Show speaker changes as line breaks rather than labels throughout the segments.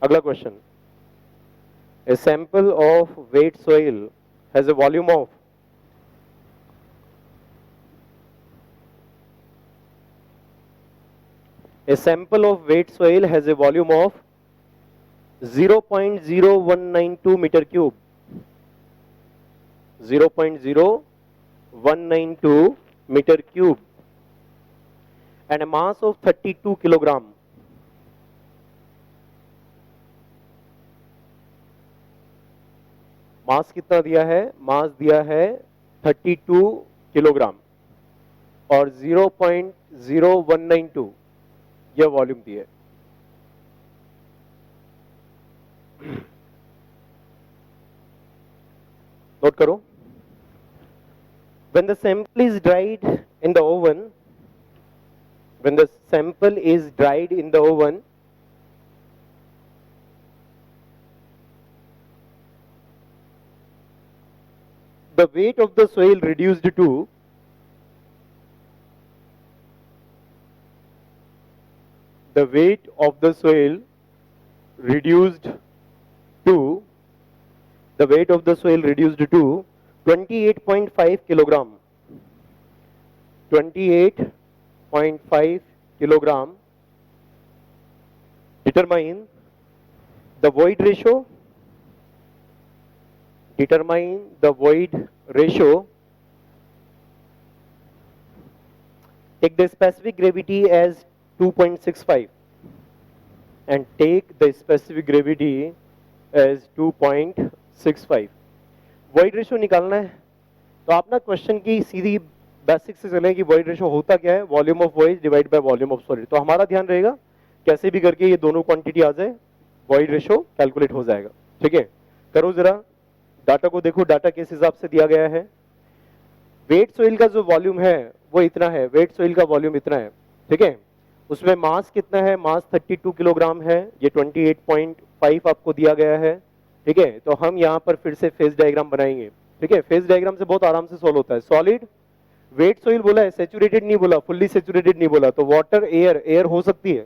अगला question, a sample of wet soil has a volume of a sample of wet soil has a volume of 0.0192 meter cube, 0.0192 meter cube, and a mass of 32 kilogram. मास कितना दिया है? मास दिया है 32 kilogram और 0.0192 यह volume दिया है। नोट करो, when the sample is dried in the oven, when the sample is dried in the oven, the weight of the soil reduced to the weight of the soil reduced to the weight of the soil reduced to 28.5 kilogram, 28.5 kilogram. Determine the void ratio, determine the void ratio. Take the specific gravity as 2.65 and take the specific gravity as 2.65. void ratio निकालना है तो आप ना question की सीधी basic से चलें कि void ratio होता क्या है, volume of void divide by volume of solid. तो हमारा ध्यान रहेगा कैसे भी करके ये दोनों क्वांटिटी आ जाए, void ratio कैलकुलेट हो जाएगा। ठीक है, करो जरा, डाटा को देखो, डाटा किस हिसाब से दिया गया है। वेट सोइल का जो वॉल्यूम है वो इतना है, वेट सोइल का वॉल्यूम इतना है। ठीक है, उसमें मास कितना है? मास 32 किलोग्राम है, ये 28.5 आपको दिया गया है। ठीक है, तो हम यहाँ पर फिर से फेज डायग्राम बनाएंगे। ठीक है, फेज डायग्राम से बहुत आराम से सॉल्व होता है। सॉलिड वेट सोइल बोला है, सैचुरेटेड नहीं बोला, फुल्ली सैचुरेटेड नहीं बोला, तो वाटर एयर, एयर हो सकती है।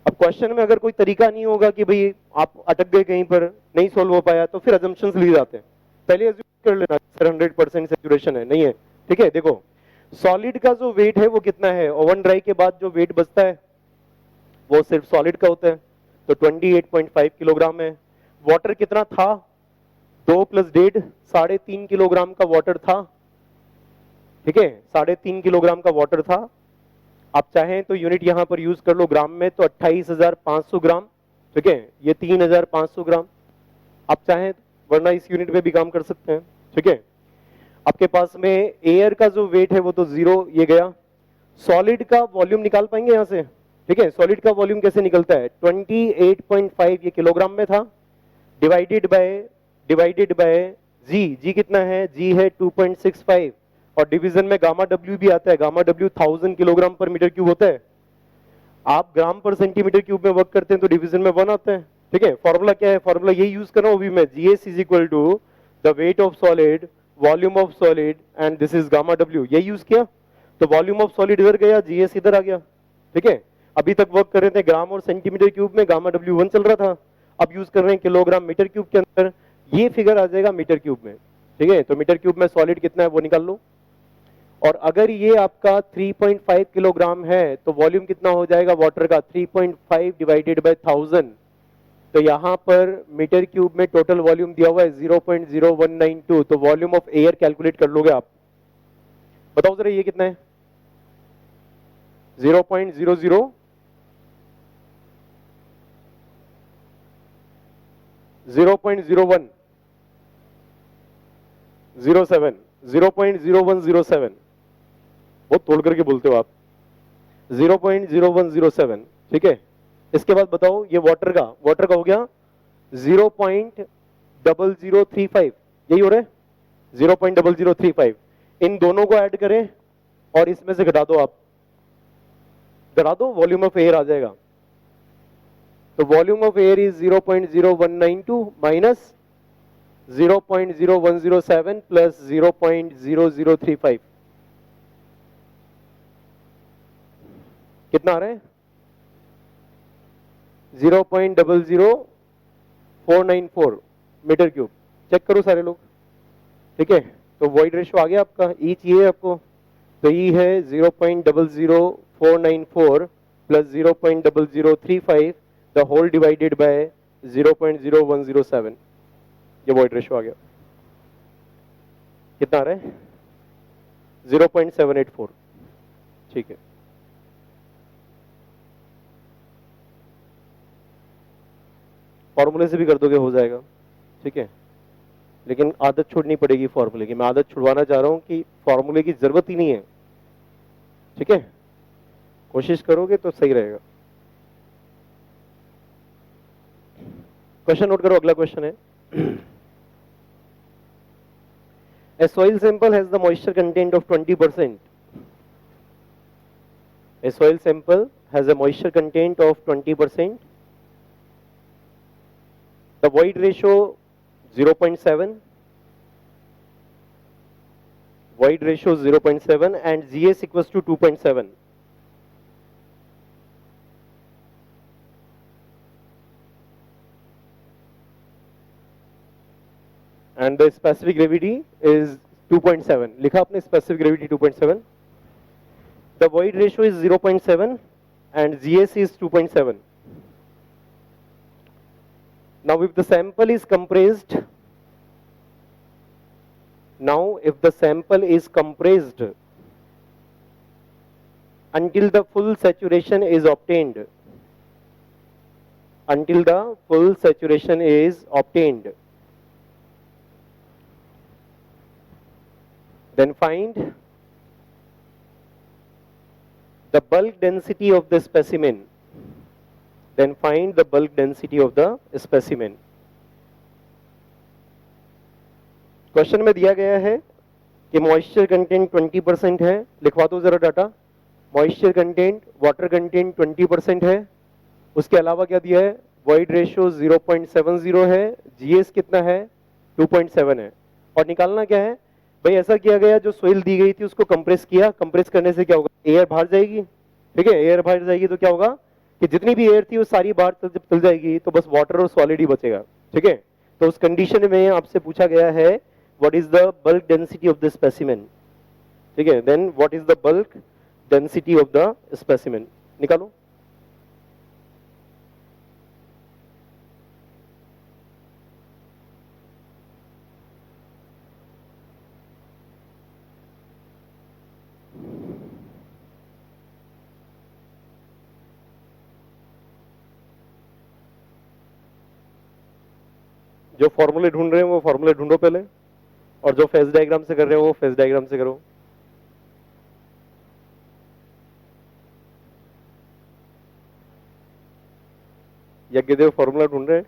अब क्वेश्चन में अगर कोई तरीका नहीं होगा कि भाई आप अटक गए कहीं पर, नहीं सोल्व हो पाया, तो फिर अजम्पशंस लिए जाते हैं। पहले अज्यूम कर लेना सर 100% सैचुरेशन है, नहीं है। ठीक है, देखो सॉलिड का जो वेट है वो कितना है, ओवन ड्राई के बाद जो वेट बचता है वो सिर्फ सॉलिड का होता है, तो 28.5 किलोग्राम है। वाटर कितना था? 2 + 1.5, 3.5 किलोग्राम का वाटर था। ठीक है, 3.5 किलोग्राम का वाटर था। आप चाहें तो यूनिट यहां पर यूज कर लो ग्राम में, तो 28,500 ग्राम। ठीक है, ये 3,500 ग्राम। आप चाहें वरना इस यूनिट में भी काम कर सकते हैं। ठीक है, आपके पास में एयर का जो वेट है वो तो 0 ये गया। सॉलिड का वॉल्यूम निकाल पाएंगे यहां से? ठीक है, सॉलिड का वॉल्यूम कैसे निकलता है? 28.5 ये किलोग्राम में था, डिवाइडेड बाय जी कितना है? जी है 2.65 और डिवीजन में गामा डब्ल्यू भी आता है। Gamma W 1000 kilogram per metre cube होता है। आप ग्राम पर सेंटीमीटर क्यूब में वर्क करते हैं तो डिवीजन में 1 आता है। ठीक है, फॉर्मूला क्या है? फॉर्मूला यही यूज कर रहा हूं अभी मैं, GS is equal to the weight of solid, volume of solid and this is gamma W. यही यूज किया तो वॉल्यूम ऑफ सॉलिड इधर गया, जीएस इधर आ गया। ठीक है, अभी तक वर्क कर रहे थे ग्राम और सेंटीमीटर क्यूब में, गामा डब्ल्यू 1 चल रहा था। अब यूज कर रहे हैं किलोग्राम मीटर क्यूब के अंदर, ये फिगर आ जाएगा मीटर क्यूब में। ठीक है, तो मीटर क्यूब में सॉलिड कितना है वो निकाल लो। और अगर ये आपका 3.5 किलोग्राम है तो वॉल्यूम कितना हो जाएगा वाटर का? 3.5 डिवाइडेड बाय 1000। तो यहां पर मीटर क्यूब में टोटल वॉल्यूम दिया हुआ है 0.0192, तो वॉल्यूम ऑफ एयर कैलकुलेट कर लोगे आप। बताओ जरा ये कितना है? 0.00 0.0107 0.0107, बहुत तोड़ करके बोलते हो आप। 0.0107। ठीक है, इसके बाद बताओ ये वाटर का हो गया 0.0035, यही हो रहा है 0.0035। इन दोनों को ऐड करें और इसमें से घटा दो आप, डरा दो, वॉल्यूम ऑफ एयर आ जाएगा। तो volume of air is 0.0192 minus 0.0107 plus 0.0035। कितना आ रहा है? 0.00494 मीटर क्यूब। चेक करो सारे लोग, ठीक है। तो वॉइड रेशियो आ गया आपका, ई चाहिए आपको, तो ई है 0.00494 plus 0.0035 the whole divided by 0.0107। ये वॉइड रेशियो आ गया। कितना आ रहा है? 0.784। ठीक है, फॉर्मूले से भी कर दोगे हो जाएगा, ठीक है। लेकिन आदत छोड़नी पड़ेगी फॉर्मूले की। मैं आदत छुड़वाना चाह रहा हूं कि फॉर्मूले की जरूरत ही नहीं है, ठीक है। कोशिश करोगे तो सही रहेगा। क्वेश्चन नोट करो, अगला क्वेश्चन है। A soil sample has the moisture content of 20%. A soil sample has a moisture content of 20%. The void ratio 0.7. Void ratio 0.7 and GS equals to 2.7. And the specific gravity is 2.7. लिखा आपने specific gravity 2.7. The void ratio is 0.7 and GS is 2.7. Now if the sample is compressed, until the full saturation is obtained, then find the bulk density of the specimen. Question में दिया गया है कि moisture content 20% है। लिखवा दो जरा data. Moisture content, water content 20% है। उसके अलावा क्या दिया है? वॉइड रेशियो 0.70 है, जीएस कितना है? 2.7 है। और निकालना क्या है भाई? ऐसा किया गया, जो सोइल दी गई थी उसको कंप्रेस किया। कंप्रेस करने से क्या होगा? एयर बाहर जाएगी, ठीक है। एयर बाहर जाएगी तो क्या होगा कि जितनी भी एयर थी वो सारी बाहर जब चल जाएगी तो बस वाटर और सॉलिड ही बचेगा, ठीक है। तो उस कंडीशन में आपसे पूछा गया है what is the bulk density of the specimen, ठीक है। Then what is the bulk density of the specimen, निकालो। जो फॉर्मूले ढूंढ रहे हैं वो फॉर्मूले ढूंढो पहले, और जो फेज डायग्राम से कर रहे हो वो फेज डायग्राम से करो। यज्ञदेव फॉर्मूला ढूंढ रहे हैं।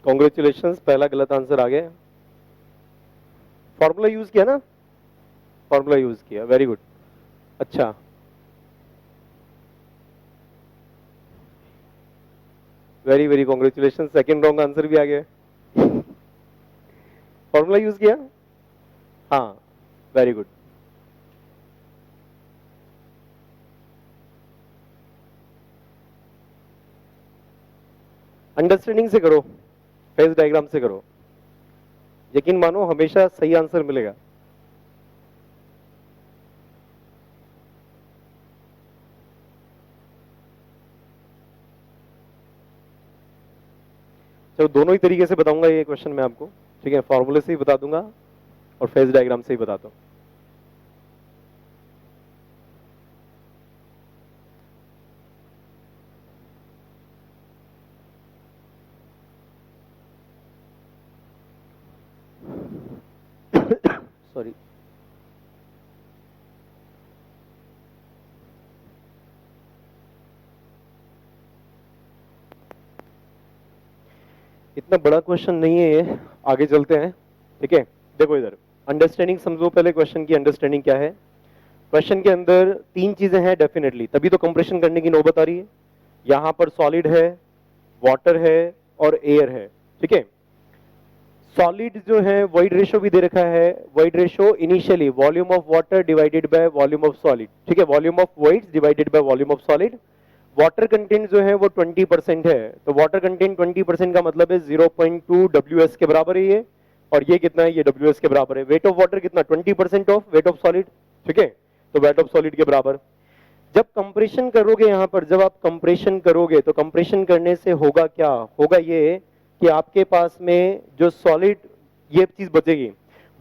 कॉन्ग्रेचुलेशंस, पहला गलत आंसर आ गया। फॉर्मूला यूज किया ना? फॉर्मूला यूज किया, वेरी गुड, अच्छा। Very very congratulation, second wrong answer भी आ गया। फॉर्मूला यूज किया, हाँ, वेरी गुड। अंडरस्टैंडिंग से करो, फेज डायग्राम से करो। यकीन मानो हमेशा सही आंसर मिलेगा। चलो दोनों ही तरीके से बताऊंगा ये क्वेश्चन मैं आपको, ठीक है। फॉर्मूले से ही बता दूंगा और फेज डायग्राम से ही बताता हूं। सॉरी, इतना बड़ा क्वेश्चन नहीं है ये, आगे चलते हैं। ठीक है, देखो इधर अंडरस्टैंडिंग समझो पहले, क्वेश्चन की अंडरस्टैंडिंग क्या है। क्वेश्चन के अंदर तीन चीजें हैं डेफिनेटली, तभी तो कंप्रेशन करने की नौबत आ रही है। यहाँ पर सॉलिड है, वाटर है और एयर है। ठीक है, सॉलिड जो है वॉइड रेशो भी दे रखा है, void ratio initially volume of water divided by volume of solid. ठीक है, volume of voids divided by volume of solid. Water content जो है वो 20% है, तो वाटर कंटेंट 20% का मतलब है 0.2 WS के बराबर है ये, और ये कितना है, ये WS के बराबर है। वेट ऑफ वाटर कितना, 20% ऑफ वेट ऑफ सॉलिड। ठीक है, तो वेट ऑफ सॉलिड के बराबर। जब कंप्रेशन करोगे यहाँ पर, जब आप कंप्रेशन करोगे तो कंप्रेशन करने से होगा क्या, होगा ये कि आपके पास में जो सॉलिड, ये चीज बचेगी।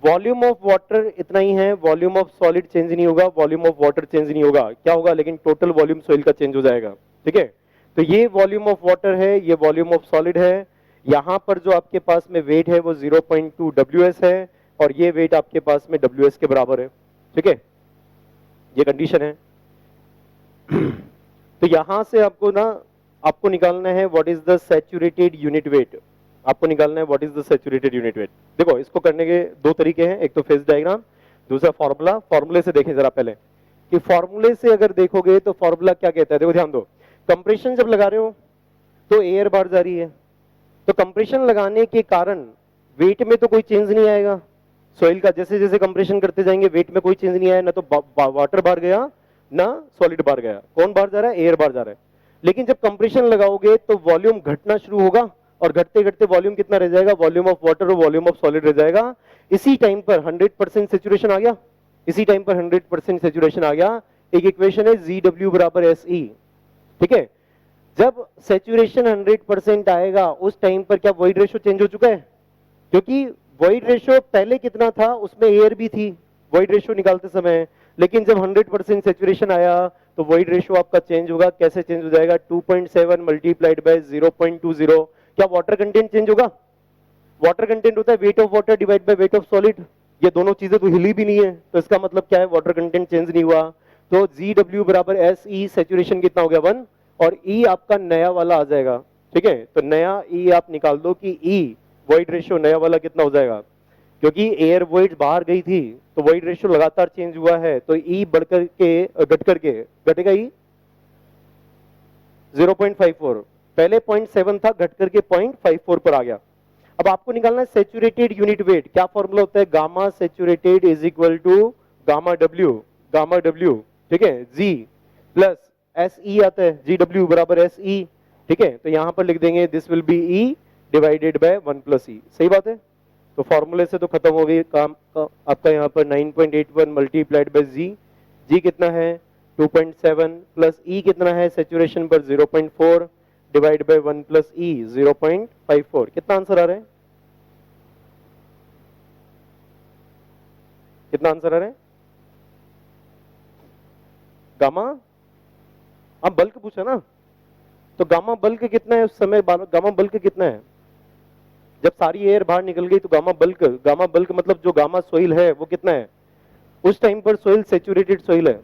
वॉल्यूम ऑफ वाटर इतना ही है, वॉल्यूम ऑफ सॉलिड चेंज नहीं होगा, वॉल्यूम ऑफ वाटर चेंज नहीं होगा, क्या होगा लेकिन टोटल वॉल्यूम सॉइल का चेंज हो जाएगा। ठीक है, तो ये वॉल्यूम ऑफ वाटर है, ये वॉल्यूम ऑफ सॉलिड है। यहाँ पर जो आपके पास में वेट है वो 0.2 WS है, और ये वेट आपके पास में WS के बराबर है। ठीक है, ये कंडीशन है। तो यहां से आपको निकालना है what is the saturated unit weight. आपको निकालना है what is the saturated unit weight. देखो इसको करने के दो तरीके हैं, एक तो फेज डायग्राम, दूसरा फॉर्मूला। फॉर्मूले से देखें जरा पहले कि फॉर्मूले से अगर देखोगे तो फॉर्मूला क्या कहता है। देखो ध्यान दो, कंप्रेशन जब लगा रहे हो तो एयर बाहर जा रही है, तो कंप्रेशन लगाने के कारण वेट में तो कोई चेंज नहीं आएगा सॉइल का। जैसे जैसे कंप्रेशन करते जाएंगे वेट में कोई चेंज नहीं आया, ना तो वाटर बाहर गया ना सॉलिड बाहर गया। कौन बाहर जा रहा है, एयर बाहर जा रहा है। लेकिन जब कंप्रेशन लगाओगे तो वॉल्यूम घटना शुरू होगा, और घटते घटते वॉल्यूम कितना रह जाएगा, वॉल्यूम ऑफ वाटर और वॉल्यूम ऑफ सॉलिड रह जाएगा। इसी टाइम पर 100% सेचुरेशन आ गया, इसी टाइम पर 100% सेचुरेशन आ गया। एक इक्वेशन है GW बराबर SE। ठीक है, जब सेचुरेशन 100% आएगा उस टाइम पर क्या वॉइड रेशो चेंज हो चुका है, क्योंकि वॉइड रेशो पहले कितना था, उसमें एयर भी थी वॉइड रेशो निकालते समय। लेकिन जब 100% सेचुरेशन आया तो वॉइड रेशो आपका चेंज होगा। कैसे चेंज हो जाएगा, 2.7 मल्टीप्लाइड बाय 0.20। क्या वाटर कंटेंट चेंज होगा, वाटर कंटेंट होता है weight of water divide by weight of solid. ये दोनों चीजें तो हिली भी नहीं है, तो इसका मतलब क्या है, वाटर कंटेंट चेंज नहीं हुआ। तो GW बराबर SE, सेचुरेशन कितना हो गया 1, और E आपका नया वाला आ जाएगा। ठीक है, तो नया E आप निकाल दो कि E वॉइड रेशो नया वाला कितना हो जाएगा, क्योंकि एयर वॉइड बाहर गई थी तो वॉइड रेशो लगातार चेंज हुआ है, तो E बढ़कर के घटेगा E 0.54। पहले 0.7 था, घट करके 0.54 पर आ गया। अब आपको निकालना है सेचुरेटेड यूनिट वेट। क्या फॉर्मूला होता है, gamma saturated is equal to gamma W. ठीक है, G प्लस SE आता है, GW बराबर SE। ठीक है, तो यहां पर लिख देंगे this will be E divided by 1 plus E। सही बात है, तो फॉर्मूले से तो खत्म हो गई काम आपका। यहाँ पर 9.81 मल्टीप्लाइड बाय जी कितना है 2.7 प्लस E कितना है सेचुरेशन पर 0.4 डिवाइड बाय 1 प्लस E 0.54। कितना आंसर आ रहा है, कितना आंसर आ रहा है गामा। आप बल्क पूछा ना, तो गामा बल्क कितना है उस समय, गामा बल्क कितना है जब सारी एयर बाहर निकल गई, तो गामा बल्क मतलब जो गामा सोइल है वो कितना है उस टाइम पर, सोइल सेचुरेटेड सोइल है।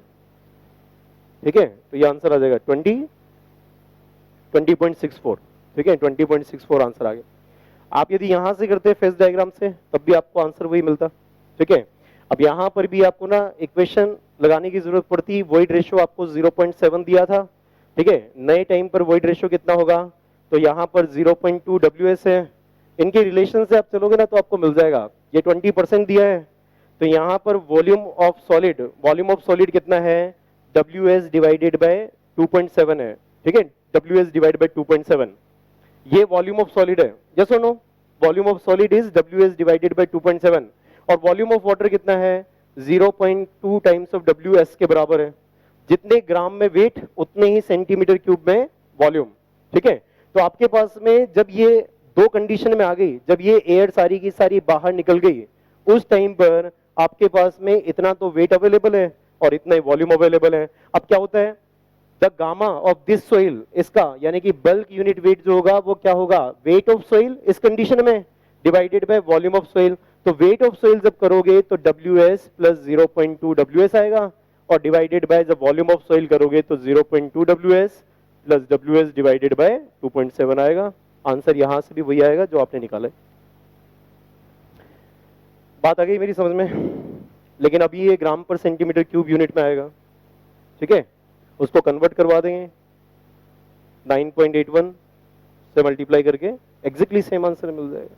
ठीक है, तो ये आंसर आ जाएगा 20.64। ठीक है, 20.64 आंसर आ गया। आप यदि यहां से करते फेज डायग्राम से तब भी आपको आंसर वही मिलता। ठीक है, अब यहां पर भी आपको ना इक्वेशन लगाने की जरूरत पड़ती। वॉइड रेशो आपको 0.7 दिया था। ठीक है, नए टाइम पर वॉइड रेशो कितना होगा, तो यहाँ पर 0.2 WS है। इनके रिलेशन से आप चलोगे ना तो आपको मिल जाएगा। ये 20% दिया है, तो यहाँ पर वॉल्यूम ऑफ सॉलिड कितना है, WS डिवाइडेड बाय 2.7 है। ठीक है, WS डिवाइडेड बाय 2.7 ये वॉल्यूम ऑफ सॉलिड है। यस और no, volume of solid is WS divided by 2.7, और वॉल्यूम ऑफ वाटर कितना है 0.2 टाइम्स ऑफ WS के बराबर है। जितने ग्राम में वेट उतने ही सेंटीमीटर क्यूब में वॉल्यूम। ठीक है, तो आपके पास में जब ये दो कंडीशन में आ गई, जब ये एयर सारी की सारी बाहर निकल गई, उस टाइम पर आपके पास में इतना तो वेट अवेलेबल है और इतना ही वॉल्यूम अवेलेबल है। अब क्या होता है, the gamma of this soil, इसका यानी कि बल्क यूनिट वेट जो होगा वो क्या होगा, वेट ऑफ सोइल इस कंडीशन में divided by volume of soil. तो वेट ऑफ सोइल जब करोगे तो WS प्लस 0.2 WS आएगा, और डिवाइडेड बाय जब वॉल्यूम ऑफ सोइल करोगे तो 0.2 WS plus WS divided by 2.7 आएगा। आंसर यहां से भी वही आएगा जो आपने निकाला है। बात आ गई मेरी समझ में? लेकिन अभी ये ग्राम पर सेंटीमीटर क्यूब यूनिट में आएगा, ठीक है? उसको कन्वर्ट करवा देंगे 9.81 से मल्टीप्लाई करके, एग्जैक्टली सेम आंसर मिल जाएगा।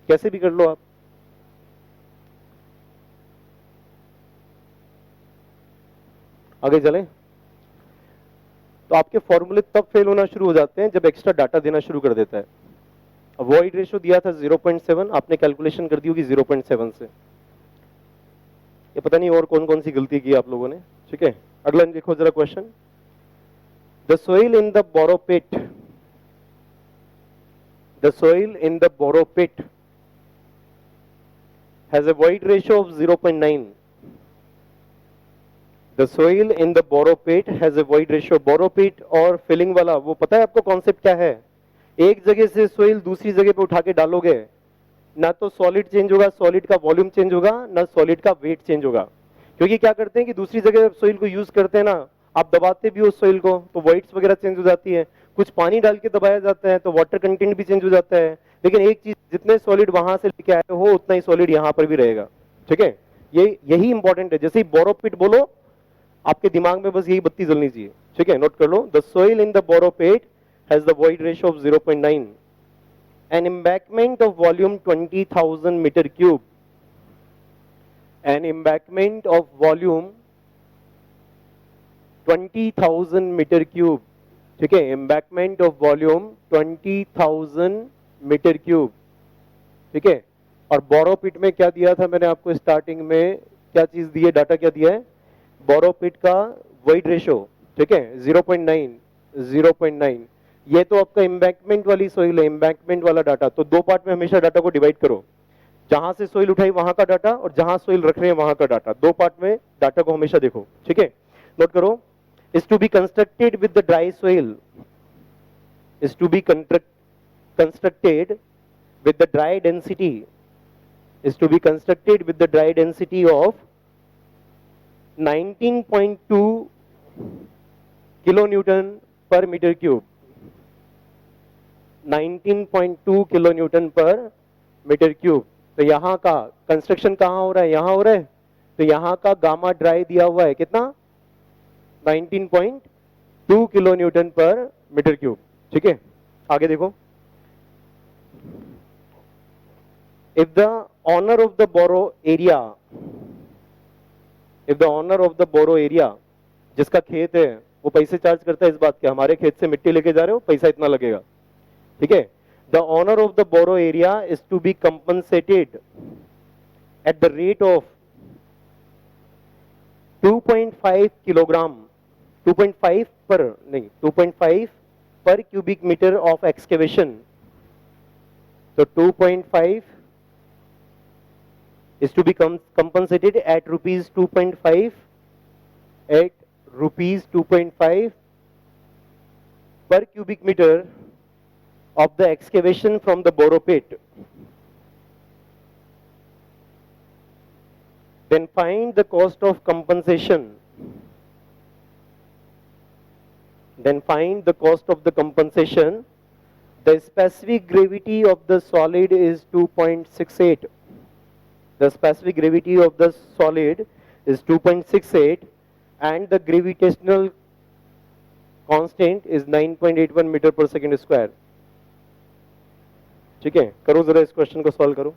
कैसे भी कर लो आप। आगे चले तो आपके फॉर्मूले तब फेल होना शुरू हो जाते हैं जब एक्स्ट्रा डाटा देना शुरू कर देता है। वॉइड रेशियो दिया था 0.7, आपने कैलकुलेशन कर दी होगी 0.7 से। ये पता नहीं और कौन कौन सी गलती की आप लोगों ने, ठीक है? अगला देखो जरा question. The soil in the borrow pit, the soil in the borrow pit has a void ratio of 0.9. The soil in the borrow pit has a void ratio. borrow pit और filling वाला, वो पता है आपको concept क्या है? एक जगह से सोइल दूसरी जगह पे उठा के डालोगे, ना तो सॉलिड चेंज होगा, सॉलिड का वॉल्यूम चेंज होगा, ना सॉलिड का वेट चेंज होगा। क्योंकि क्या करते हैं कि दूसरी जगह सोइल को यूज करते हैं ना, आप दबाते भी हो सोइल को तो वॉइड्स वगैरह चेंज हो जाती है, कुछ पानी डाल के दबाया जाता है तो वाटर कंटेंट भी चेंज हो जाता है। लेकिन एक चीज, जितने सॉलिड वहां से लेके आए हो उतना ही सॉलिड यहाँ पर भी रहेगा, ठीक है? यही इंपॉर्टेंट है। जैसे ही बोरो पिट बोलो, आपके दिमाग में बस यही बत्ती जलनी चाहिए, ठीक है? नोट कर लो। The soil in the borrow pit has the void ratio of 0.9, an embankment of volume 20,000 meter cube, an embankment of volume 20,000 metre cube, ठीक है? Embankment of volume 20,000 metre cube, ठीक है? और बोरो पिट में क्या दिया था मैंने आपको स्टार्टिंग में, क्या चीज दी है, डाटा क्या दिया है? बोरो पिट का वॉइड रेशो, ठीक है? 0.9। ये तो आपका एम्बैकमेंट वाली सोइल है, एम्बैकमेंट वाला डाटा। तो दो पार्ट में हमेशा डाटा को डिवाइड करो, जहां से सोइल उठाई वहां का डाटा और जहां सोइल रख रहे हैं वहां का डाटा। दो पार्ट में डाटा को हमेशा देखो, ठीक है? नोट करो। is to be constructed with the dry soil, is to be constructed with the dry density, is to be constructed with the dry density of 19.2 kilonewton per meter cube, 19.2 kilonewton per meter cube। तो यहाँ का construction कहाँ हो रहा है? यहाँ हो रहा है। तो यहाँ का गामा ड्राई दिया हुआ है कितना? 19.2 kilo newton per metre cube, ठीक है? आगे देखो। If the owner of the borrow area, if the owner of the borrow area, जिसका खेत है वो पैसे चार्ज करता है इस बात के, हमारे खेत से मिट्टी लेके जा रहे हो, पैसा इतना लगेगा, ठीक है? The owner of the borrow area is to be compensated at the rate of 2.5 kilogram, 2.5 per नहीं, 2.5 पर क्यूबिक मीटर ऑफ एक्सकेवेशन। तो 2.5 is to be compensated at rupees 2.5, at rupees 2.5 per cubic meter of the excavation from the borrow pit. Then find the cost of compensation. Then find the cost of the compensation. The specific gravity of the solid is 2.68. The specific gravity of the solid is 2.68 and the gravitational constant is 9.81 metre पर second square, ठीक है? करो जरा इस question को solve करो।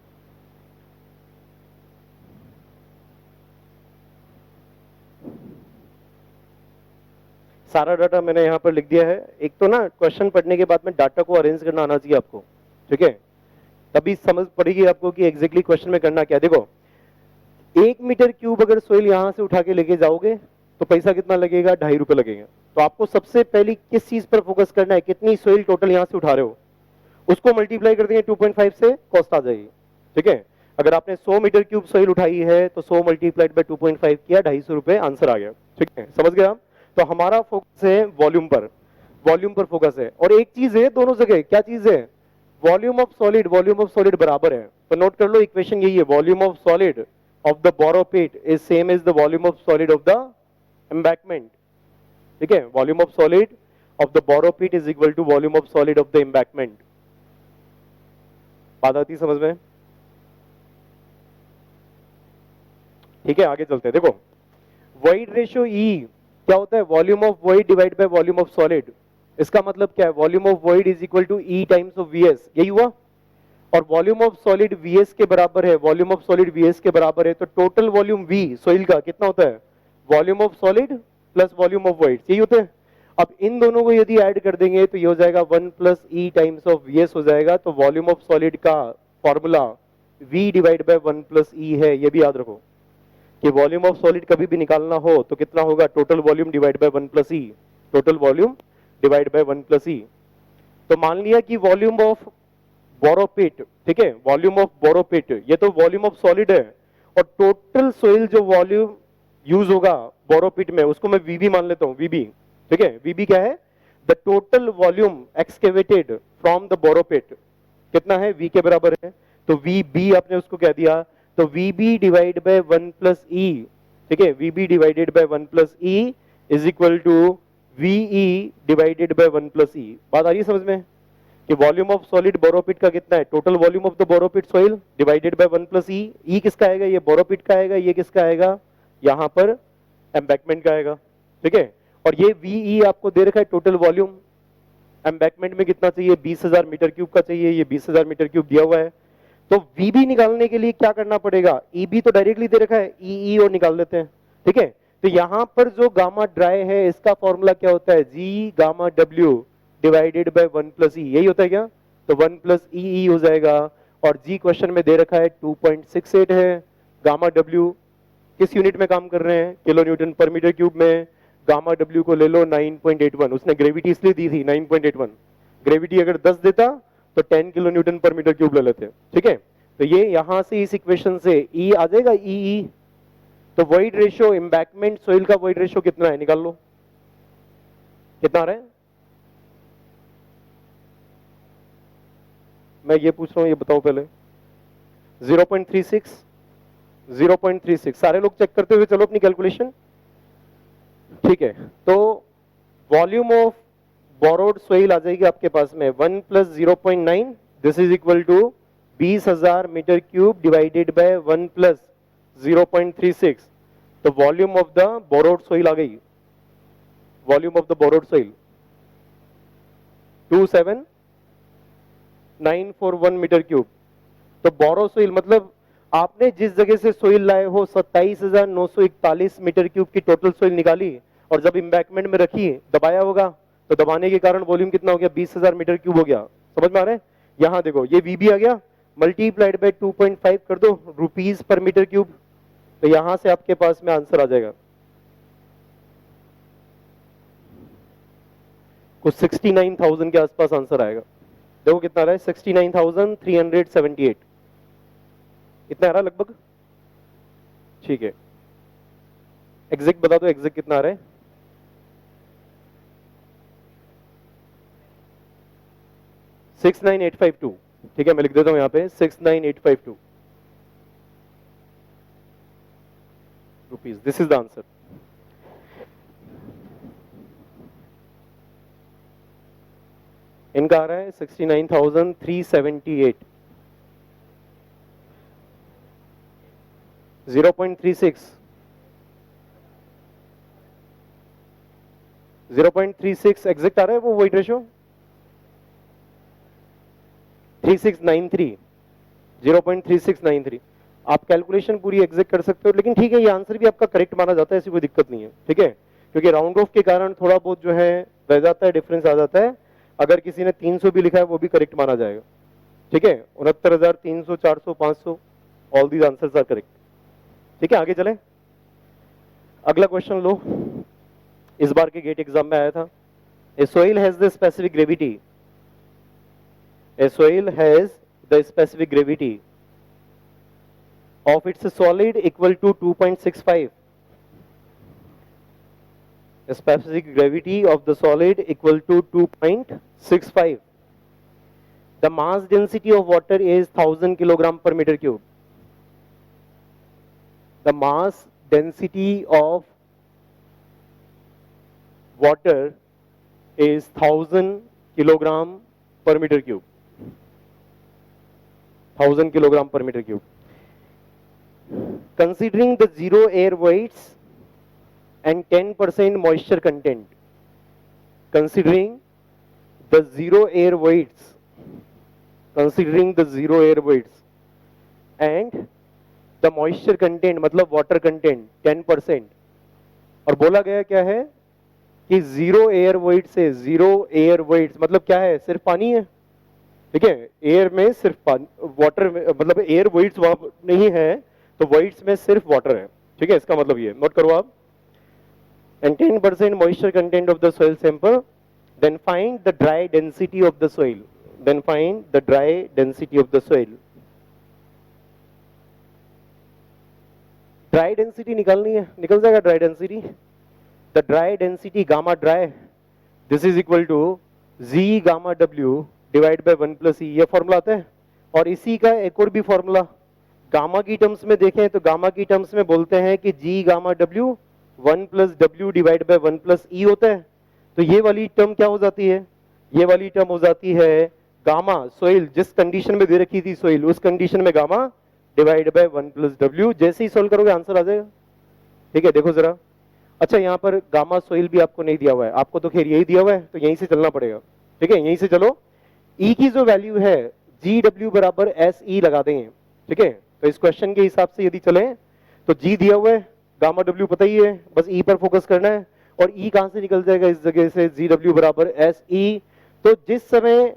सारा data मैंने यहाँ पर लिख दिया है। एक तो ना क्वेश्चन पढ़ने के बाद में डाटा को अरेंज करना आना चाहिए आपको, ठीक है? तभी समझ पड़ेगी आपको कि एग्जैक्टली क्वेश्चन में करना क्या। देखो, 1 मीटर क्यूब अगर सोइल यहां से उठा के लेके जाओगे तो पैसा कितना लगेगा? 2.5 रुपए लगेगा। तो आपको सबसे पहले किस चीज पर फोकस करना है? कितनी सोइल टोटल यहां से उठा रहे हो, उसको मल्टीप्लाई कर देंगे 2.5 से, कॉस्ट आ जाएगी, ठीक है? अगर आपने 100 मीटर क्यूब सोइल उठाई है तो 100 मल्टीप्लाइड बाय 2.5 किया, 250 रुपए आंसर आ गया, ठीक है? समझ गए आप? तो हमारा फोकस है वॉल्यूम पर, वॉल्यूम पर फोकस है। और एक चीज है दोनों जगह, क्या चीज है? वॉल्यूम ऑफ सॉलिड बराबर है। तो नोट कर लो, इक्वेशन यही है, volume of solid of the borrow pit is same as the volume of solid of the embankment, ठीक है? Volume of solid of the borrow pit is equal to volume of solid of the embankment. बात आती है समझ में? ठीक है, आगे चलते हैं। देखो वॉइड रेशियो ई क्या होता है? Volume of void divide by volume of solid. इसका मतलब क्या है? Volume of void is equal to e times of VS, यही हुआ। और वॉल्यूम ऑफ सॉलिड वीएस के बराबर है, वॉल्यूम ऑफ सॉलिड वीएस के बराबर है, तो टोटल वॉल्यूम वी सॉइल का कितना होता है? Volume of solid plus volume of void, यही होता है। अब इन दोनों को यदि ऐड कर देंगे तो ये हो जाएगा 1 plus e times of VS हो जाएगा। तो वॉल्यूम ऑफ सॉलिड का formula V divide by 1 plus e है, ये भी याद रखो कि वॉल्यूम ऑफ सॉलिड कभी भी निकालना हो तो कितना होगा? Total volume divide by 1 plus e, total volume divide by 1 plus e. तो मान लिया कि वॉल्यूम ऑफ बोरोपिट, ठीक है, वॉल्यूम ऑफ बोरोपिट, ये तो वॉल्यूम ऑफ सॉलिड है, और टोटल सोइल जो वॉल्यूम यूज होगा बोरोपिट में उसको मैं वीबी मान लेता हूं, वीबी। ठीक है, वीबी क्या है? The total volume excavated from the borrow pit कितना है? वी के बराबर है। तो वी बी आपने उसको कह दिया, तो V B divide by 1 plus e, ठीक है, V B divided by 1 plus e is equal to V e divided by 1 plus e. बात आ रही है समझ में कि वॉल्यूम ऑफ सॉलिड बोरोपिट का कितना है? Total volume of the borrow pit soil divided by 1 plus e. E किसका आएगा? ये बोरोपिट का आएगा। ये किसका आएगा? यहां पर एम्बैकमेंट का आएगा। ठीक है, और ये वीई आपको दे रखा है टोटल वॉल्यूम। एम्बैकमेंट में कितना चाहिए? 20,000 मीटर क्यूब का चाहिए, ये 20,000 मीटर क्यूब दिया हुआ है। तो वीबी निकालने के लिए क्या करना पड़ेगा? ईबी तो डायरेक्टली दे रखा है, ई और निकाल लेते हैं। ठीक है, तो यहां पर जो गामा ड्राई है इसका फॉर्मूला क्या होता है? G gamma W divided by 1 plus e, यही होता है क्या? तो 1 प्लस ई हो जाएगा। और जी क्वेश्चन में दे रखा है 2.68 है। गामा डब्ल्यू किस यूनिट में काम कर रहे हैं? Kilo newton per metre cube में। गामा डब्ल्यू को ले लो 9.81, उसने ग्रेविटी इसलिए दी थी 9.81। ग्रेविटी अगर 10 देता तो 10 kilo newton per metre cube ले लेते। ठीक है, तो ये यहां से इस इक्वेशन से ई आ जाएगा, ई। तो वॉइड रेशियो एम्बैकमेंट सोइल का वॉइड रेशियो कितना है? निकाल लो, कितना आ रहा है? मैं ये पूछ रहा हूं, ये बताओ पहले। 0.36, 0.36। सारे लोग चेक करते हुए चलो अपनी कैलकुलेशन। ठीक है, तो वॉल्यूम ऑफ बोरोड सोइल आ जाएगी आपके पास में 1 plus 0.9, this is equal to 20,000 metre cube divided by 1 plus 0.36। तो volume of the borrowed soil आ गई, volume of the borrowed soil 27941 metre cube. तो बोरो सोइल मतलब आपने जिस जगह से सोइल लाए हो 27,941 मीटर क्यूब की टोटल सोइल निकाली, और जब इम्बैकमेंट में रखी दबाया होगा, तो दबाने के कारण वॉल्यूम कितना हो गया? 20,000 मीटर क्यूब हो गया। समझ में आ रहा है? यहां देखो ये वीबी आ गया, मल्टीप्लाइड बाय 2.5 कर दो रुपीज पर मीटर क्यूब, तो यहां से आपके पास में आंसर आ जाएगा कुछ 69,000 के आसपास आंसर आएगा। देखो कितना आ रहा है? 69,378, इतना आ रहा है लगभग। ठीक है, एग्जैक्ट बता दो, एग्जैक्ट कितना आ रहा है? 69852। ठीक है, मैं लिख देता हूं यहां पे 69852 rupees, this is the answer. इनका आ रहा है 69,378, 0.36, 0.36 एग्जैक्ट आ रहा है वो वॉइड रेशियो 3693, 0.3693। आप कैलकुलेशन पूरी एग्जैक्ट कर सकते हो, लेकिन ठीक है ये आंसर भी आपका करेक्ट माना जाता है, ऐसी कोई दिक्कत नहीं है। ठीक है, क्योंकि राउंड ऑफ के कारण थोड़ा बहुत जो है रह जाता है, डिफरेंस आ जाता है। अगर किसी ने 300 भी लिखा है वो भी करेक्ट माना जाएगा। ठीक है, 69,300, 400, 500, all these answers are correct. ठीक है, आगे चले। अगला क्वेश्चन लो, इस बार के गेट एग्जाम में आया था। A soil has the specific gravity, a soil has the specific gravity of its solid equal to 2.65. The specific gravity of the solid equal to 2.65. The mass density of water is 1000 kilogram per meter cube. The mass density of water is 1000 kilogram per meter cube. 1000 kilogram per metre cube. Considering the zero air weights and 10% moisture content, considering the zero air weights, considering the zero air weights and the moisture content मतलब water content 10%, और बोला गया क्या है कि zero air wait से, zero air weights मतलब क्या है, सिर्फ पानी है. ठीक है, एयर में सिर्फ वाटर में, मतलब एयर वेट्स वहां नहीं है तो वेट्स में सिर्फ वाटर है. ठीक है, इसका मतलब ये नोट करो आप. And 10% moisture content of the soil sample, then find the dry density of the soil, then find the dry density of the soil. Dry density निकालनी है, निकल जाएगा dry density. The dry density gamma dry, this is equal to G gamma W divide by 1 plus e. ये formula आता है. और इसी का एक और भी फॉर्मूला गामा की टर्म्स में देखें तो गामा की टर्म्स में बोलते हैं कि G gamma W 1 plus W divide by 1 plus e होता है. तो ये वाली टर्म क्या हो जाती है, ये वाली टर्म हो जाती है गामा सोइल, जिस कंडीशन में दे रखी थी सोइल उस कंडीशन में gamma divide by 1 plus W. जैसे ही सोल्व करोगे आंसर आ जाएगा. ठीक है, देखो जरा. अच्छा, यहाँ पर गामा सोइल भी आपको नहीं दिया हुआ है, आपको तो खैर यही दिया हुआ है तो यहीं से चलना पड़ेगा. ठीक है, यहीं से चलो. ई की जो वैल्यू है जी डब्ल्यू बराबर एस ई लगा देंगे. ठीक है, तो इस क्वेश्चन के हिसाब से यदि चले तो जी दिया हुआ है, गामा डब्ल्यू पता ही है, बस ई पर फोकस करना है. और ई कहां से निकल जाएगा, इस जगह से जी डब्ल्यू बराबर एस ई. तो जिस समय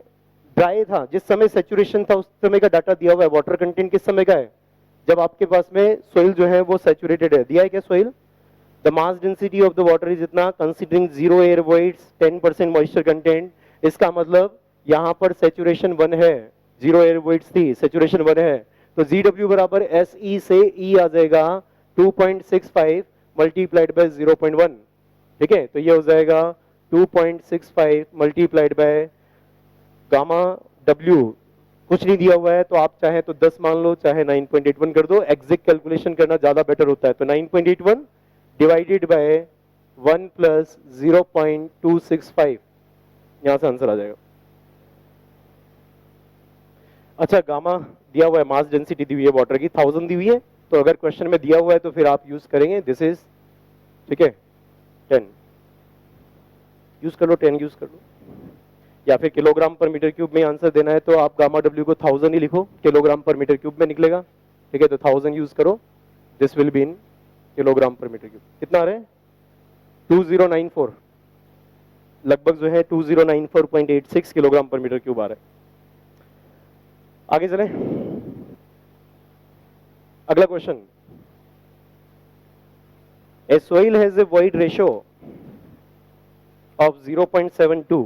ड्राई था, जिस समय सेचुरेशन था, उस समय का डाटा दिया हुआ है. वाटर कंटेंट किस समय का है, जब आपके पास में सोइल जो है वो सेचुरेटेड है. दिया है क्या soil. The mass density of the water is इतना, considering zero air voids 10% moisture content. इसका मतलब यहाँ पर सेचुरेशन 1 है, जीरो एयर वेट्स थी, सेचुरेशन 1 है. तो जी डब्ल्यू बराबर एस ई से ई आ जाएगा 2.65 मल्टीप्लाइड बाय 0.1. ठीक है, तो ये हो जाएगा 2.65 मल्टीप्लाइड बाय गामा डब्ल्यू. कुछ नहीं दिया हुआ है तो आप चाहे तो 10 मान लो, चाहे 9.81 कर दो. एग्जैक्ट कैलकुलेशन करना ज्यादा बेटर होता है. तो 9.81 डिवाइडेड बाय 1 प्लस 0.265, यहां से आंसर आ जाएगा. अच्छा, गामा दिया हुआ है, मास डेंसिटी दी हुई है वाटर की 1000 दी हुई है. तो अगर क्वेश्चन में दिया हुआ है तो फिर आप यूज करेंगे दिस इज, ठीक है, 10 यूज कर लो, 10 यूज कर लो. या फिर किलोग्राम पर मीटर क्यूब में आंसर देना है तो आप गामा डब्ल्यू को 1000 ही लिखो, किलोग्राम पर मीटर क्यूब में निकलेगा. ठीक है, तो 1000 यूज करो, this will be in kilogram per metre cube. कितना आ रहा है, 2094, लगभग जो है 2094.86 किलोग्राम पर मीटर क्यूब आ रहा है. आगे चले, अगला question. A soil has a void ratio of 0.72.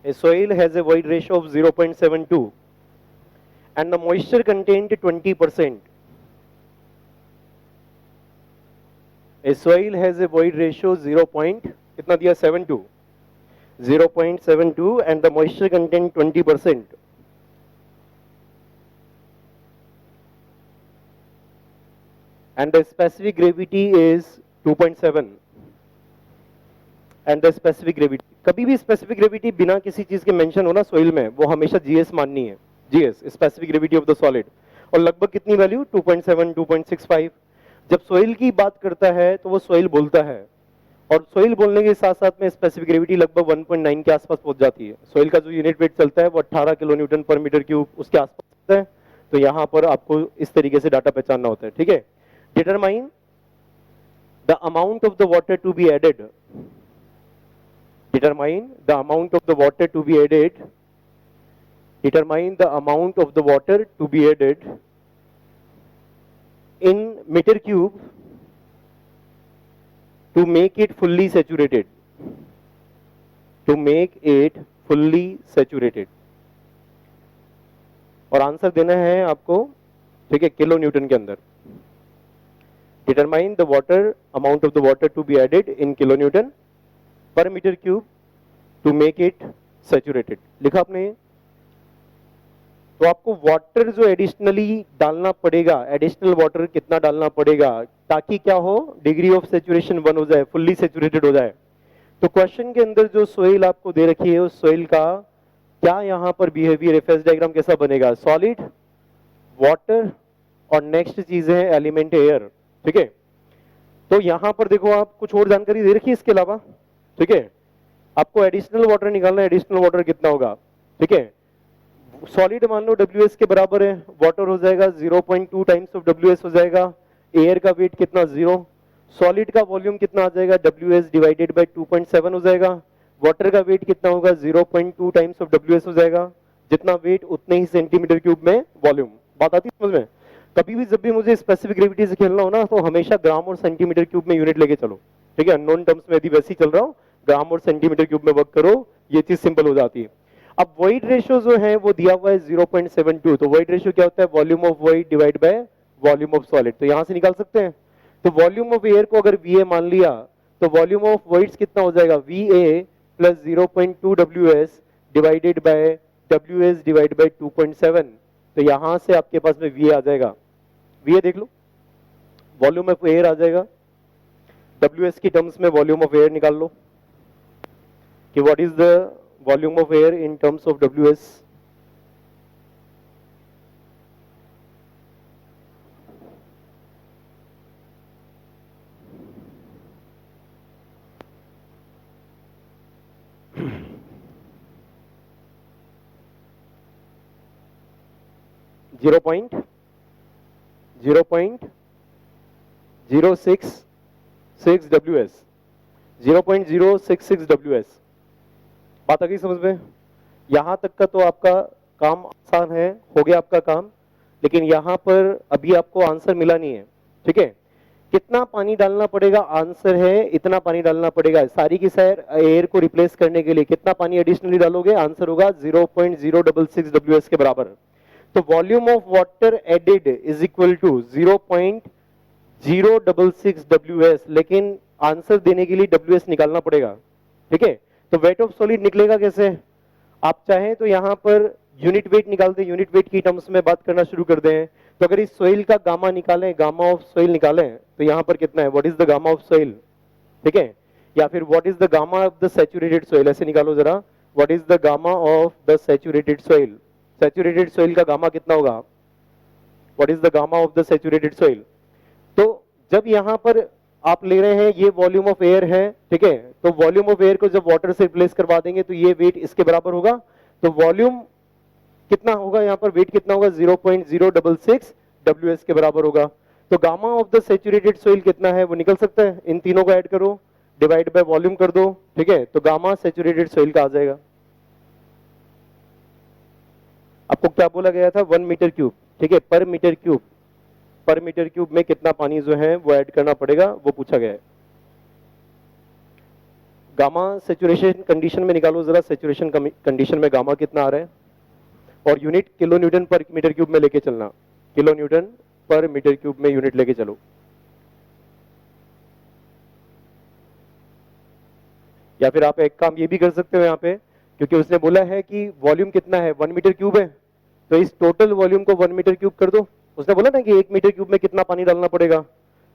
A soil has a void ratio of 0.72 and the moisture content 20%. A soil has a void ratio 0. कितना दिया, 72, 0.72 and the moisture content 20%. And the specific gravity is 2.7. And the specific gravity. कभी भी specific gravity बिना किसी चीज के mention होना soil में, वो हमेशा जीएस माननी है, GS specific gravity of the solid. और लगभग कितनी वैल्यू, 2.7, 2.65. जब सोइल की बात करता है तो वो सोइल बोलता है, और सोइल बोलने के साथ साथ में स्पेसिफिक ग्रेविटी लगभग 1.9 के आसपास पहुंच जाती है. सोइल का जो यूनिट वेट चलता है वो 18 kilo newton per metre cube उसके आसपास होता है. तो यहाँ पर आपको इस तरीके से डाटा पहचानना होता है. ठीक है, determine the amount of the water to be added. Determine the amount of the water to be added. Determine the amount of the water to be added in meter cube to make it fully saturated. To make it fully saturated. और answer देना है आपको, ठीक है, kilo Newton के अंदर. Determine the water amount of the water to be added in kilo Newton per metre cube to make it saturated. लिखा आपने. तो आपको वाटर जो एडिशनली डालना पड़ेगा, एडिशनल वाटर कितना डालना पड़ेगा ताकि क्या हो, डिग्री ऑफ सैचुरेशन 1 हो जाए, फुल्ली सैचुरेटेड हो जाए. तो क्वेश्चन के अंदर जो सोइल आपको दे रखी है उस सोइल का क्या यहां पर बिहेवियर, फेज डायग्राम कैसा बनेगा, सॉलिड, वाटर और नेक्स्ट चीज है एलिमेंट एयर। ठीक है, तो यहां पर देखो आप कुछ और जानकारी दे रखी है इसके अलावा। ठीक है, आपको एडिशनल वाटर निकालना है, एडिशनल वाटर कितना होगा। ठीक है, सॉलिड मान लो WS के बराबर है, वाटर हो जाएगा 0.2 टाइम्स ऑफ WS हो जाएगा, एयर का वेट कितना 0, सॉलिड का वॉल्यूम कितना आ जाएगा WS डिवाइडेड बाय 2.7 हो जाएगा, वाटर का वेट कितना होगा 0.2 टाइम्स ऑफ WS हो जाएगा, जितना वेट उतने ही सेंटीमीटर क्यूब में वॉल्यूम। बात आती है समझ में? कभी भी जब भी मुझे स्पेसिफिक ग्रेविटी से खेलना हो ना तो हमेशा ग्राम और सेंटीमीटर क्यूब में यूनिट लेके चलो। ठीक है, अननोन टर्म्स में यदि वैसे ही चल रहा हो ग्राम और सेंटीमीटर क्यूब में वर्क करो, ये चीज सिंपल हो जाती है। अब वॉइड रेशियो जो है वो दिया हुआ है 0.72, तो वॉइड रेशियो क्या होता है, volume of void divide by volume of solid, तो यहां से निकाल सकते हैं। तो वॉल्यूम ऑफ एयर को अगर VA मान लिया तो वॉल्यूम ऑफ वॉइड्स कितना हो जाएगा, VA plus 0.2 WS divided bye WS divide by 2.7, तो यहां से आपके पास में VA आ जाएगा। VA देख लो, वॉल्यूम ऑफ एयर आ जाएगा, WS की टर्म्स में वॉल्यूम ऑफ एयर निकाल लो कि what is the volume of air in terms of WS। Zero point 0.066 WS, 0.066 WS। बात आ गई समझ में? यहां तक का तो आपका काम आसान है, हो गया आपका काम, लेकिन यहां पर अभी आपको आंसर मिला नहीं है। ठीक है, कितना पानी डालना पड़ेगा, आंसर है इतना पानी डालना पड़ेगा। सारी की सारी एयर को रिप्लेस करने के लिए कितना पानी एडिशनली डालोगे, आंसर होगा 0.066 WS के बराबर। तो volume of water added is equal to 0.066 WS, लेकिन आंसर देने के लिए WS निकालना पड़ेगा। ठीक है, तो वेट ऑफ सॉलिड निकलेगा कैसे, आप चाहें तो यहां पर यूनिट वेट निकालते, यूनिट वेट की टर्म्स में बात करना शुरू कर दें। तो अगर इस सोइल का गामा निकालें, गामा ऑफ सोइल निकालें, तो यहां पर कितना है, what is the gamma of soil. ठीक है, या फिर what is the gamma of the saturated soil, ऐसे निकालो जरा, what is the gamma of the saturated soil. Saturated soil का गामा कितना होगा, what is the gamma of the saturated soil. तो जब यहां पर आप ले रहे हैं ये वॉल्यूम ऑफ एयर है, ठीक है, तो वॉल्यूम ऑफ एयर को जब वाटर से रिप्लेस करवा देंगे तो ये वेट इसके बराबर होगा। तो वॉल्यूम कितना होगा, यहाँ पर वेट कितना होगा, 0.066 WS के बराबर होगा। तो gamma of the saturated soil कितना है वो निकल सकता है, इन तीनों को ऐड करो, डिवाइड बाय वॉल्यूम कर दो। ठीक है, तो गामा सैचुरेटेड सोइल का आ जाएगा। आपको क्या बोला गया था, 1 मीटर क्यूब। ठीक है, पर मीटर क्यूब, पर मीटर क्यूब में कितना पानी जो है वो ऐड करना पड़ेगा, वो पूछा गया है। गामा सैचुरेशन कंडीशन में निकालो जरा, सैचुरेशन कंडीशन में गामा कितना आ रहा है, और unit kilo newton per metre cube में लेके चलना, kilo newton per metre cube में यूनिट लेके चलो। या फिर आप एक काम ये भी कर सकते हो यहाँ पे, क्योंकि उसने बोला है कि वॉल्यूम कितना है, 1 मीटर क्यूब है, तो इस टोटल वॉल्यूम को 1 मीटर क्यूब कर दो। उसने बोला ना कि 1 मीटर क्यूब में कितना पानी डालना पड़ेगा,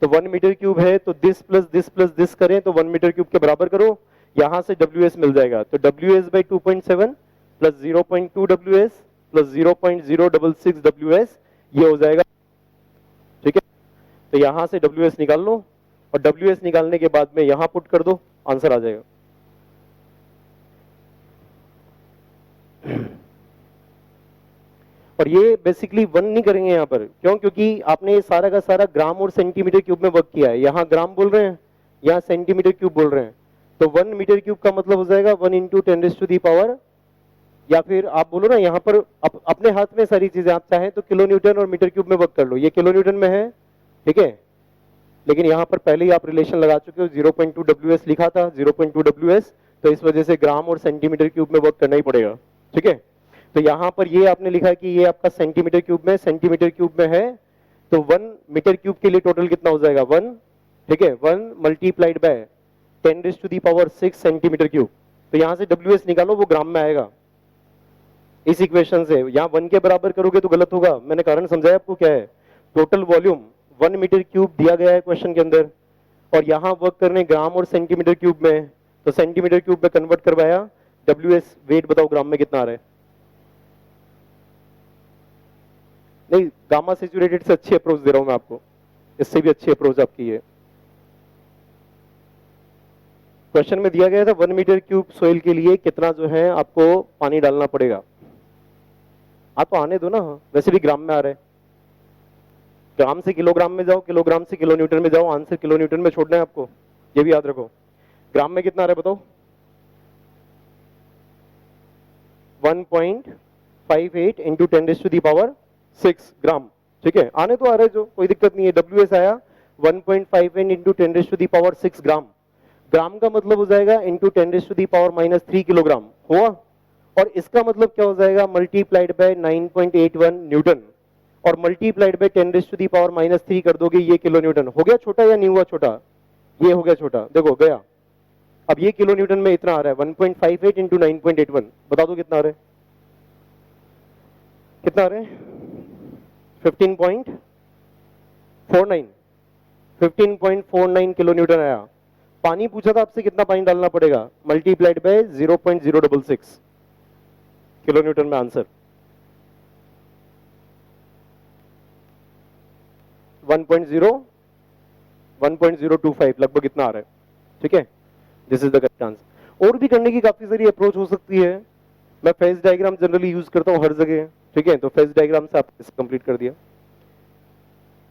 तो 1 मीटर क्यूब है तो this plus this plus this करें तो 1 मीटर क्यूब के बराबर करो, यहां से WS मिल जाएगा। तो WS by 2.7 plus 0.2 WS plus 0.066 WS, ये हो जाएगा। ठीक है, तो यहां से WS निकाल लो और WS निकालने के बाद में यहां पुट कर दो, आंसर आ जाएगा। और ये बेसिकली 1 नहीं करेंगे यहाँ पर, क्यों, क्योंकि आपने सारा का सारा ग्राम और सेंटीमीटर क्यूब में वर्क किया है, यहाँ ग्राम बोल रहे हैं, यहाँ सेंटीमीटर क्यूब बोल रहे हैं। तो 1 मीटर क्यूब का मतलब हो जाएगा 1 इंटू 10⁻⁴, या फिर आप बोलो ना यहाँ पर अपने हाथ में सारी चीजें, आप चाहें तो किलो न्यूटन और मीटर क्यूब में वर्क कर लो, ये किलो न्यूटन में है। ठीक है, लेकिन यहाँ पर पहले ही आप रिलेशन लगा चुके हो, 0.2 WS लिखा था, 0.2 WS, तो इस वजह से ग्राम और सेंटीमीटर क्यूब में वर्क करना ही पड़ेगा। ठीक है, तो यहां पर ये आपने लिखा कि ये आपका सेंटीमीटर क्यूब में, सेंटीमीटर क्यूब में है, तो 1 मीटर क्यूब के लिए टोटल कितना हो जाएगा, 1। ठीक है, 1 मल्टीप्लाइड बाय 10⁻⁶ सेंटीमीटर क्यूब, तो यहां से WS निकालो, वो ग्राम में आएगा इस इक्वेशन से। यहां 1 के बराबर करोगे तो गलत होगा, मैंने कारण समझाया आपको क्या है। टोटल वॉल्यूम 1 मीटर क्यूब दिया गया है क्वेश्चन के अंदर, और यहां वर्क करने ग्राम और सेंटीमीटर क्यूब में, तो सेंटीमीटर क्यूब में कन्वर्ट करवाया, WS वेट बताओ ग्राम में कितना आ रहा है? नहीं, गामा सैचुरेटेड से अच्छी अप्रोच दे रहा हूं मैं आपको, इससे भी अच्छी अप्रोच आपकी है। क्वेश्चन में दिया गया था 1 मीटर क्यूब सोइल के लिए कितना जो है आपको पानी डालना पड़ेगा। तो आने दो ना, वैसे भी ग्राम में आ रहा है, ग्राम से किलोग्राम में जाओ, किलोग्राम से किलो न्यूटन में जाओ, आंसर किलो न्यूटन में छोड़ना है आपको, ये भी याद रखो। ग्राम में कितना आ रहा है बताओ? 1.58 इंटू 10⁻6 ग्राम, ठीक है, आने तो आ रहा है जो, कोई दिक्कत नहीं है। WS आया 1.58 इंटू 10⁻6 ग्राम, ग्राम का मतलब हो जाएगा इंटू 10⁻³ किलोग्राम हुआ, और इसका मतलब क्या हो जाएगा, मल्टीप्लाइड बाय 9.81 न्यूटन, और मल्टीप्लाइड बाय 10⁻³ कर दोगे, ये किलो न्यूटन हो गया। छोटा या नहीं हुआ छोटा? ये हो गया छोटा, देखो गया। अब ये किलो न्यूटन में इतना आ रहा है, 1.58 इंटू 9.81, बता दो कितना आ रहा है? कितना आ रहा है? 15.49, 15.49 किलो न्यूटन आया। पानी पूछा था आपसे कितना पानी डालना पड़ेगा, मल्टीप्लाइड बाय 0.066 किलो न्यूटन में आंसर 1.025 लगभग इतना आ रहा है, ठीक है, this is the correct answer. और भी करने की काफी सारी अप्रोच हो सकती है, मैं फेज डायग्राम जनरली यूज करता हूं हर जगह, ठीक है, तो फेज डायग्राम से आप इसे कंप्लीट कर दिया।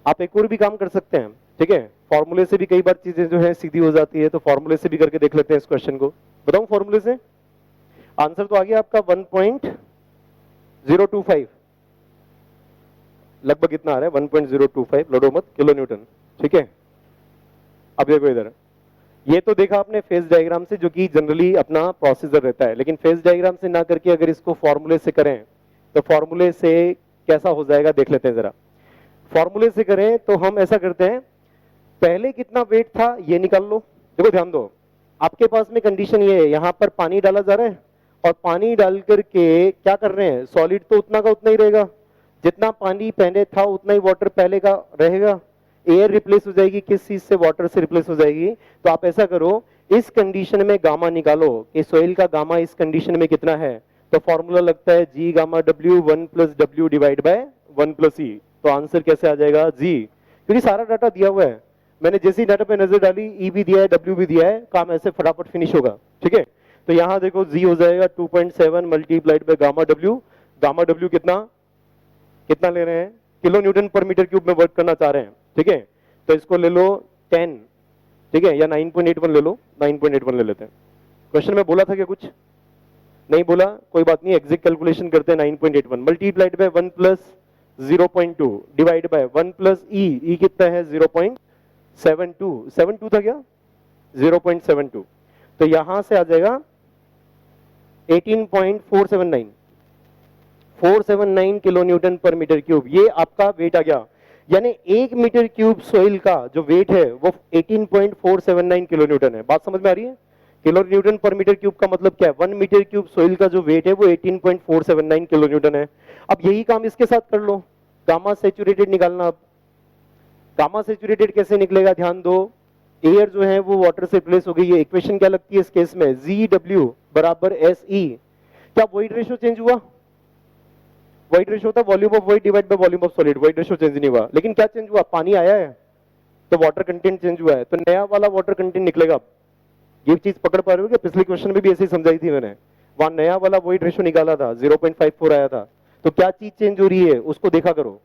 आप एक और भी काम कर सकते हैं, ठीक है, फॉर्मूले से भी कई बार चीजें जो है सीधी हो जाती है, तो फॉर्मूले से भी करके देख लेते हैं इस क्वेश्चन को। बताऊं फॉर्मूले से? आंसर तो आ गया आपका 1.025, लगभग इतना आ रहा है 1.025, लड़ो मत, किलो न्यूटन, ठीक है। अब देखो इधर, ये तो देखा आपने फेज डायग्राम से, जो कि जनरली अपना प्रोसीजर रहता है, लेकिन फेज डायग्राम से ना करके अगर इसको फॉर्मूले से करें तो फॉर्मूले से कैसा हो जाएगा देख लेते हैं जरा। फॉर्मूले से करें तो हम ऐसा करते हैं, पहले कितना वेट था ये निकाल लो। देखो ध्यान दो, आपके पास में कंडीशन ये है, यहां पर पानी डाला जा रहा है, और पानी डाल करके क्या कर रहे हैं, सॉलिड तो उतना का उतना ही रहेगा, जितना पानी पहले था उतना ही वाटर पहले का रहेगा। एयर रिप्लेस हो जाएगी किस चीज से, वाटर से रिप्लेस हो जाएगी। तो आप ऐसा करो, इस कंडीशन में गामा निकालो कि सोइल का गामा इस कंडीशन में कितना है, तो फॉर्मूला लगता है G gamma W 1 plus W divide by 1 plus E। तो आंसर कैसे आ जाएगा? G, क्योंकि सारा डाटा दिया हुआ है, मैंने जैसी डाटा पे नजर डाली, E भी दिया है W भी दिया है, काम ऐसे फटाफट फिनिश होगा, ठीक है। तो यहां देखो G हो जाएगा 2.7 multiplied by gamma W, gamma W कितना कितना ले रहे हैं, kilo newton per metre cube में वर्क करना चाह रहे हैं, ठीक है, तो इसको ले लो 10, ठीक है, या 9.81 ले लो, 9.81 ले लेते हैं। क्वेश्चन में बोला था क्या कुछ? नहीं बोला, कोई बात नहीं, एग्जैक्ट कैलकुलेशन करते हैं। 9.81 multiplied by 1 plus 0.2 divide by 1 plus e कितना है 0.72, 72 था क्या, 0.72, तो यहां से आ जाएगा 18.479, 479 kilo newton per metre cube, ये आपका वेट आ गया। यानी 1 मीटर क्यूब सोइल का जो वेट है वो 18.479 किलो न्यूटन है। बात समझ में आ रही है? Kilo newton per metre cube का मतलब क्या है, 1 मीटर क्यूब सोइल का जो वेट है वो 18.479 किलो न्यूटन है। अब यही काम इसके साथ कर लो, गामा सैचुरेटेड निकालना। अब गामा सैचुरेटेड कैसे निकलेगा, ध्यान दो, एयर जो है वो वाटर से रिप्लेस हो गई है। इक्वेशन क्या लगती है इस केस में, GW बराबर SE। क्या वॉइड रेशियो चेंज हुआ? वॉइड रेशियो होता है volume of void divide by volume of solid, void ratio change नहीं हुआ, लेकिन क्या चेंज हुआ, पानी आया है तो वाटर कंटेंट चेंज हुआ है, तो नया वाला वाटर कंटेंट निकलेगा। ये चीज पकड़ पा रहे हो क्या? पिछले क्वेश्चन में भी ऐसे ही समझाई थी मैंने, वहां नया वाला वॉइड रेशियो निकाला था, 0.54 आया था, तो क्या चीज चेंज हो रही है उसको देखा करो।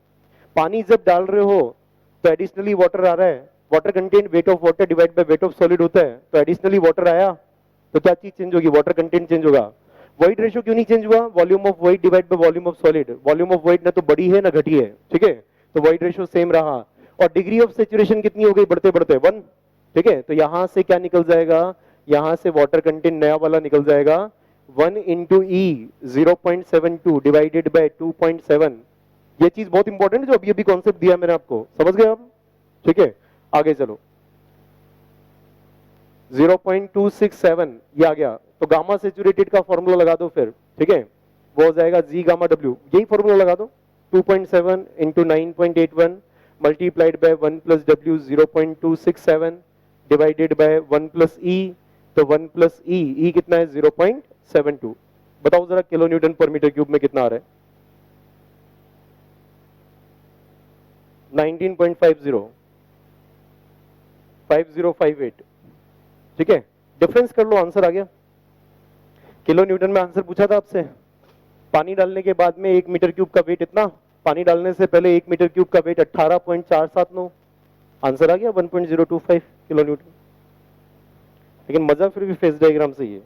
पानी जब डाल रहे हो तो एडिशनली वाटर आ रहा है, water content weight of water divide by weight of solid होता है, तो एडिशनली वाटर आया तो क्या चीज चेंज होगी, वाटर कंटेंट चेंज होगा। वॉइड रेशियो क्यों नहीं चेंज हुआ, volume of void divide by volume of solid, volume of void ना तो बढ़ी है ना घटी है, ठीक है, तो वॉइड रेशियो सेम रहा। और डिग्री ऑफ सैचुरेशन कितनी हो गई बढ़ते बढ़ते 1, ठीक है, तो यहां से क्या निकल जाएगा, यहां से वाटर कंटेंट नया वाला निकल जाएगा 1 इंटू ई 0.72 डिवाइडेड बाय 2.7। ये चीज बहुत इंपॉर्टेंट है जो अभी अभी कॉन्सेप्ट दिया मैंने आपको, समझ गए आप, ठीक है। आगे चलो, 0.267 ये आ गया, तो गामा सैचुरेटेड का फॉर्मूला लगा दो फिर, ठीक है, वो हो जाएगा G गामा W, यही फॉर्मूला लगा दो, 2.7 into 9.81 multiplied by 1 plus W 0.267 divided by 1 plus E तो 1 प्लस ई कितना है 0.72। बताओ जरा kilo newton per metre cube में कितना आ रहा है? 19.50 5058। ठीक है, डिफरेंस कर लो, आंसर आ गया। किलो न्यूटन में आंसर पूछा था आपसे, पानी डालने के बाद में 1 मीटर क्यूब का वेट इतना, पानी डालने से पहले 1 मीटर क्यूब का वेट 18.479, आंसर आ गया 1.025 किलो न्यूटन। लेकिन मजा फिर भी फेस डायग्राम से ही है।